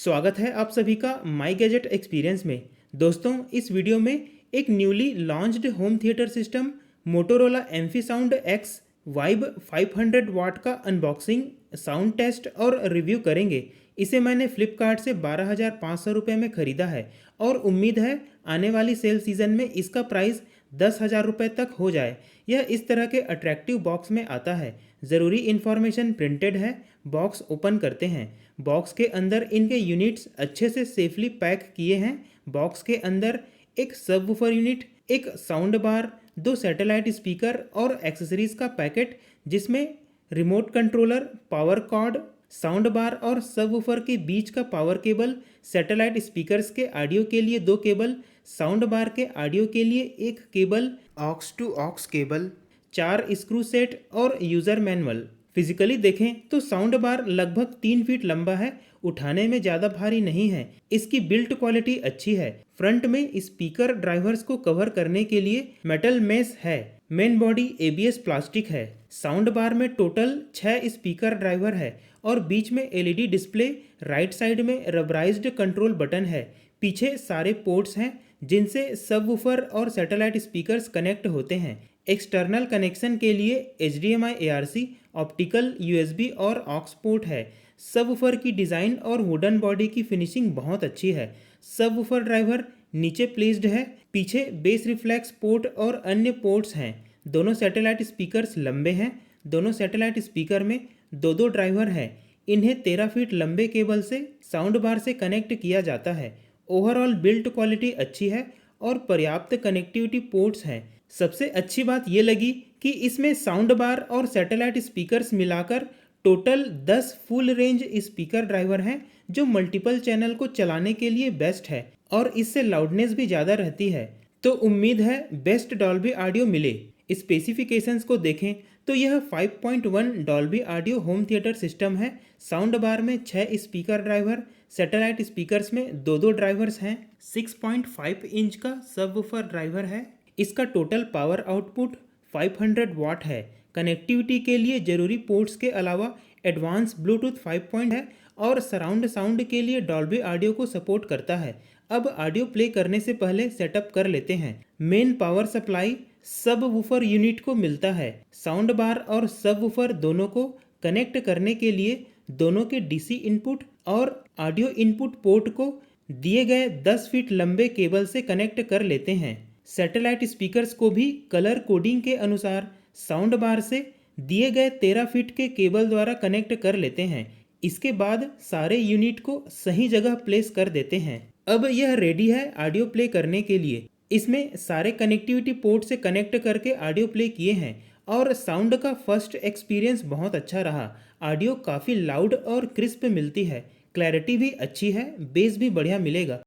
स्वागत है आप सभी का माई गैजेट एक्सपीरियंस में। दोस्तों, इस वीडियो में एक newly launched home theatre system Motorola amphisound X vibe 500 watt का अनबॉक्सिंग, साउंड टेस्ट और रिव्यू करेंगे। इसे मैंने फ्लिपकार्ट से 12,500 रुपये में ख़रीदा है और उम्मीद है आने वाली सेल सीज़न में इसका प्राइस 10,000 रुपये तक हो जाए। यह इस तरह के अट्रैक्टिव बॉक्स में आता है। ज़रूरी इन्फॉर्मेशन प्रिंटेड है। बॉक्स ओपन करते हैं। बॉक्स के अंदर इनके यूनिट्स अच्छे से सेफली पैक किए हैं। बॉक्स के अंदर एक सबवूफर यूनिट, एक साउंड बार, 2 सैटेलाइट स्पीकर और एक्सेसरीज का पैकेट, जिसमें remote controller, power cord, sound bar और सबवूफर के बीच का पावर केबल, सैटेलाइट स्पीकर्स के ऑडियो के लिए 2 केबल, साउंड बार के ऑडियो के लिए 1 cable, aux to aux cable, 4 screw set और यूज़र मैनुअल। फिजिकली देखें तो साउंड बार लगभग 3 फीट लंबा है, उठाने में ज़्यादा भारी नहीं है। इसकी बिल्ट क्वालिटी अच्छी है। फ्रंट में स्पीकर ड्राइवर्स को कवर करने के लिए मेटल मेश है। मेन बॉडी ABS प्लास्टिक है। साउंड बार में टोटल 6 स्पीकर ड्राइवर है और बीच में LED डिस्प्ले, राइट साइड में रबराइज्ड कंट्रोल बटन है। पीछे सारे पोर्ट्स हैं जिनसे सबवूफर और सैटेलाइट स्पीकर्स कनेक्ट होते हैं। एक्सटर्नल कनेक्शन के लिए HDMI ARC, ऑप्टिकल USB और ऑक्स पोर्ट है। सबवूफर की डिज़ाइन और वुडन बॉडी की फिनिशिंग बहुत अच्छी है। सबवूफर ड्राइवर नीचे प्लेस्ड है। पीछे बेस रिफ्लेक्स पोर्ट और अन्य पोर्ट्स हैं। दोनों सैटेलाइट स्पीकर्स लंबे हैं। दोनों सैटेलाइट स्पीकर में 2-2 ड्राइवर हैं। इन्हें 13 फीट लंबे केबल से साउंड बार से कनेक्ट किया जाता है। ओवरऑल बिल्ट क्वालिटी अच्छी है और पर्याप्त कनेक्टिविटी पोर्ट्स हैं। सबसे अच्छी बात ये लगी कि इसमें साउंड बार और सैटेलाइट स्पीकर्स मिलाकर total 10 full range speaker driver हैं, जो मल्टीपल चैनल को चलाने के लिए बेस्ट है और इससे लाउडनेस भी ज़्यादा रहती है। तो उम्मीद है बेस्ट डॉल्बी ऑडियो मिले। स्पेसिफिकेशंस को देखें तो यह 5.1 Dolby audio home theatre system है। साउंड बार में 6 स्पीकर ड्राइवर, सैटेलाइट स्पीकर्स में 2-2 ड्राइवर्स हैं। 6.5 इंच का सबवूफर ड्राइवर है। इसका टोटल पावर आउटपुट 500 वाट है। कनेक्टिविटी के लिए ज़रूरी पोर्ट्स के अलावा एडवांस ब्लूटूथ 5 है और सराउंड साउंड के लिए डॉल्बी ऑडियो को सपोर्ट करता है। अब ऑडियो प्ले करने से पहले सेटअप कर लेते हैं। Main power supply subwoofer unit को मिलता है। साउंड बार और सबवूफर दोनों को कनेक्ट करने के लिए दोनों के DC इनपुट और ऑडियो इनपुट पोर्ट को दिए गए 10 फीट लंबे केबल से कनेक्ट कर लेते हैं। सैटेलाइट स्पीकर्स को भी कलर कोडिंग के अनुसार साउंड बार से दिए गए 13 फीट के केबल द्वारा कनेक्ट कर लेते हैं। इसके बाद सारे यूनिट को सही जगह प्लेस कर देते हैं। अब यह रेडी है ऑडियो प्ले करने के लिए। इसमें सारे कनेक्टिविटी पोर्ट से कनेक्ट करके ऑडियो प्ले किए हैं और साउंड का फर्स्ट एक्सपीरियंस बहुत अच्छा रहा। ऑडियो काफ़ी लाउड और क्रिस्प मिलती है। क्लैरिटी भी अच्छी है, बेस भी बढ़िया मिलेगा।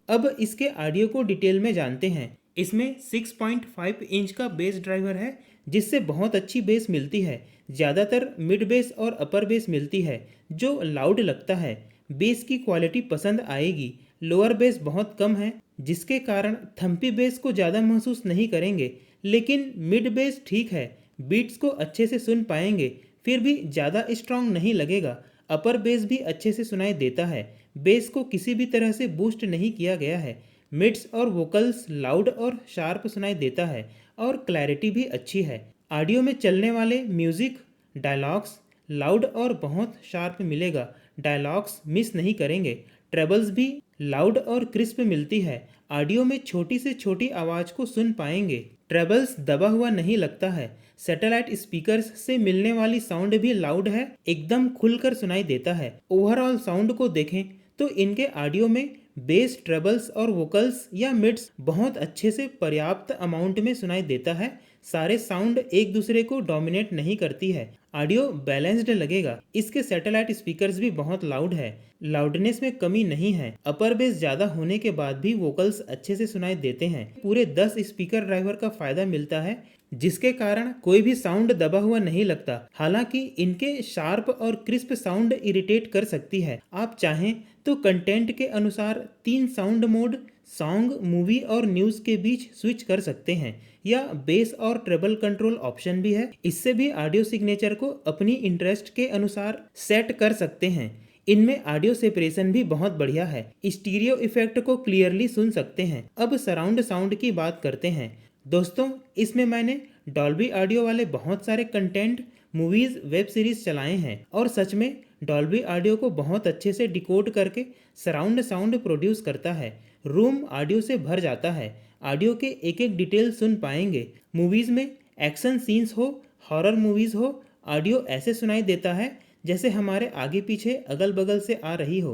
अब इसके ऑडियो को डिटेल में जानते हैं। इसमें 6.5 इंच का बेस ड्राइवर है, जिससे बहुत अच्छी बेस मिलती है। ज़्यादातर मिड बेस और अपर बेस मिलती है, जो लाउड लगता है। बेस की क्वालिटी पसंद आएगी। लोअर बेस बहुत कम है, जिसके कारण थम्पी बेस को ज़्यादा महसूस नहीं करेंगे, लेकिन मिड बेस ठीक है, बीट्स को अच्छे से सुन पाएंगे, फिर भी ज़्यादा स्ट्रांग नहीं लगेगा। अपर बेस भी अच्छे से सुनाई देता है। बेस को किसी भी तरह से बूस्ट नहीं किया गया है। मिड्स और वोकल्स लाउड और शार्प सुनाई देता है और क्लैरिटी भी अच्छी है। ऑडियो में चलने वाले म्यूज़िक, डायलॉग्स लाउड और बहुत शार्प मिलेगा। डायलॉग्स मिस नहीं करेंगे। ट्रेबल्स भी लाउड और क्रिस्प मिलती है। ऑडियो में छोटी से छोटी आवाज़ को सुन पाएंगे। ट्रेबल्स दबा हुआ नहीं लगता है। सैटेलाइट स्पीकर्स से मिलने वाली साउंड भी लाउड है, एकदम खुलकर सुनाई देता है। ओवरऑल साउंड को देखें तो इनके ऑडियो में बेस, ट्रेबल्स और वोकल्स या मिड्स बहुत अच्छे से पर्याप्त अमाउंट में सुनाई देता है। सारे साउंड एक दूसरे को डोमिनेट नहीं करती है। ऑडियो बैलेंस्ड लगेगा। इसके सैटेलाइट स्पीकर्स भी बहुत लाउड है, लाउडनेस में कमी नहीं है। अपर बेस ज्यादा होने के बाद भी वोकल्स अच्छे से सुनाई देते हैं। पूरे 10 स्पीकर ड्राइवर का फायदा मिलता है, जिसके कारण कोई भी साउंड दबा हुआ नहीं लगता। हालांकि इनके शार्प और क्रिस्प साउंड इरिटेट कर सकती है। आप चाहें तो कंटेंट के अनुसार 3 साउंड मोड सॉन्ग, मूवी और न्यूज़ के बीच स्विच कर सकते हैं, या बेस और ट्रेबल कंट्रोल ऑप्शन भी है। इससे भी ऑडियो सिग्नेचर को अपनी इंटरेस्ट के अनुसार सेट कर सकते हैं। इनमें ऑडियो सेपरेशन भी बहुत बढ़िया है। स्टीरियो इफेक्ट को क्लियरली सुन सकते हैं। अब सराउंड साउंड की बात करते हैं। दोस्तों, इसमें मैंने डॉल्बी ऑडियो वाले बहुत सारे कंटेंट, मूवीज, वेब सीरीज चलाए हैं और सच में डॉल्बी ऑडियो को बहुत अच्छे से डिकोड करके सराउंड साउंड प्रोड्यूस करता है। रूम ऑडियो से भर जाता है। ऑडियो के एक एक डिटेल सुन पाएंगे। मूवीज में एक्शन सीन्स हो, हॉरर मूवीज हो, ऑडियो ऐसे सुनाई देता है जैसे हमारे आगे पीछे अगल बगल से आ रही हो।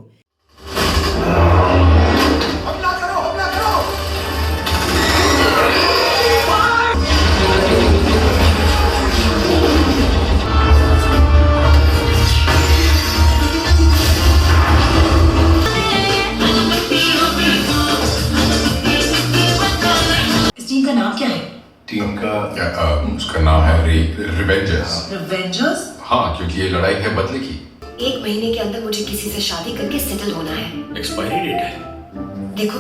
हमला करो, हमला करो। इस टीम का नाम क्या है? टीम का उसका नाम है रिवेंजर्स। रिवेंजर्स? हाँ, क्योंकि ये लड़ाई है बदले की। 1 महीने के अंदर मुझे किसी से शादी करके सेटल होना है। एक्सपायरी डेट है। देखो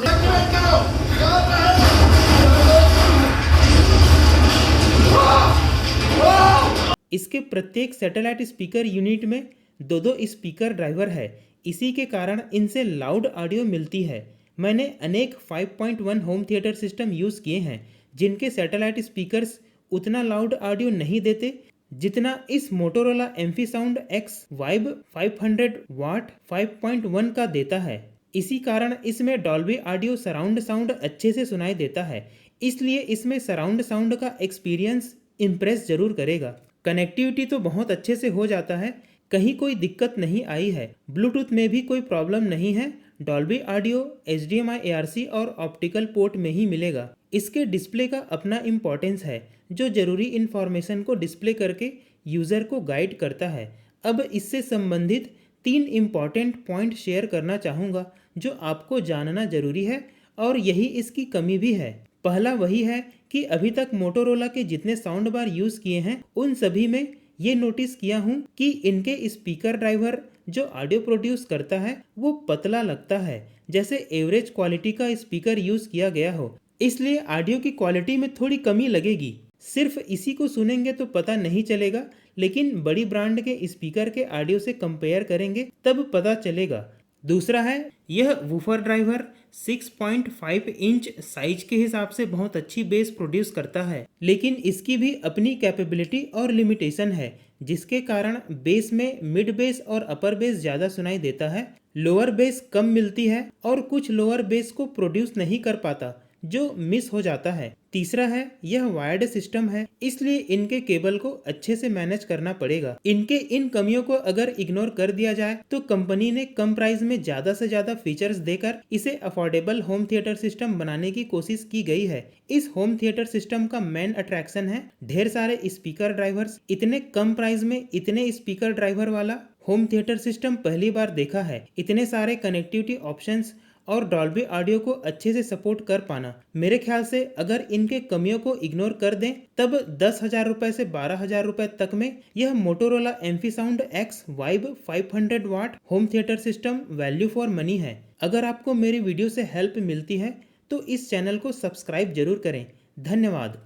इसके प्रत्येक सैटेलाइट स्पीकर यूनिट में 2-2 स्पीकर ड्राइवर है। इसी के कारण इनसे लाउड ऑडियो मिलती है। मैंने अनेक 5.1 होम थिएटर सिस्टम यूज़ किए हैं, जिनके सैटेलाइट स्पीकर्स उतना लाउड ऑडियो नहीं देते जितना इस Motorola Amphi sound X vibe 500 वाट 5.1 का देता है। इसी कारण इसमें डॉल्बी ऑडियो सराउंड साउंड अच्छे से सुनाई देता है। इसलिए इसमें सराउंड साउंड का एक्सपीरियंस इम्प्रेस जरूर करेगा। कनेक्टिविटी तो बहुत अच्छे से हो जाता है, कहीं कोई दिक्कत नहीं आई है। ब्लूटूथ में भी कोई प्रॉब्लम नहीं है। डॉल्बी ऑडियो HDMI ARC और ऑप्टिकल पोर्ट में ही मिलेगा। इसके डिस्प्ले का अपना इम्पोर्टेंस है, जो जरूरी इन्फॉर्मेशन को डिस्प्ले करके यूज़र को गाइड करता है। अब इससे संबंधित 3 इम्पॉर्टेंट पॉइंट शेयर करना चाहूँगा जो आपको जानना जरूरी है, और यही इसकी कमी भी है। पहला वही है कि अभी तक मोटोरोला के जितने साउंड बार यूज़ किए हैं उन सभी में ये नोटिस किया हूँ कि इनके स्पीकर ड्राइवर जो ऑडियो प्रोड्यूस करता है वो पतला लगता है, जैसे एवरेज क्वालिटी का स्पीकर यूज़ किया गया हो। इसलिए ऑडियो की क्वालिटी में थोड़ी कमी लगेगी। सिर्फ इसी को सुनेंगे तो पता नहीं चलेगा, लेकिन बड़ी ब्रांड के स्पीकर के ऑडियो से कंपेयर करेंगे तब पता चलेगा। दूसरा है, यह वूफर ड्राइवर 6.5 इंच साइज के हिसाब से बहुत अच्छी बेस प्रोड्यूस करता है, लेकिन इसकी भी अपनी कैपेबिलिटी और लिमिटेशन है, जिसके कारण बेस में मिड बेस और अपर बेस ज़्यादा सुनाई देता है। लोअर बेस कम मिलती है और कुछ लोअर बेस को प्रोड्यूस नहीं कर पाता, जो मिस हो जाता है। तीसरा है, यह वायर्ड सिस्टम है, इसलिए इनके केबल को अच्छे से मैनेज करना पड़ेगा। इनके इन कमियों को अगर इग्नोर कर दिया जाए तो कंपनी ने कम प्राइस में ज्यादा से ज्यादा फीचर्स देकर इसे अफोर्डेबल होम थिएटर सिस्टम बनाने की कोशिश की गई है। इस होम थिएटर सिस्टम का मेन अट्रैक्शन है ढेर सारे स्पीकर ड्राइवर्स। इतने कम प्राइस में इतने स्पीकर ड्राइवर वाला होम थिएटर सिस्टम पहली बार देखा है। इतने सारे कनेक्टिविटी ऑप्शंस और डॉल्बी ऑडियो को अच्छे से सपोर्ट कर पाना, मेरे ख्याल से अगर इनके कमियों को इग्नोर कर दें तब 10,000 रुपए से 12,000 रुपए तक में यह Motorola Amphi sound X vibe 500 watt home theatre system value for money है। अगर आपको मेरी वीडियो से हेल्प मिलती है तो इस चैनल को सब्सक्राइब जरूर करें। धन्यवाद।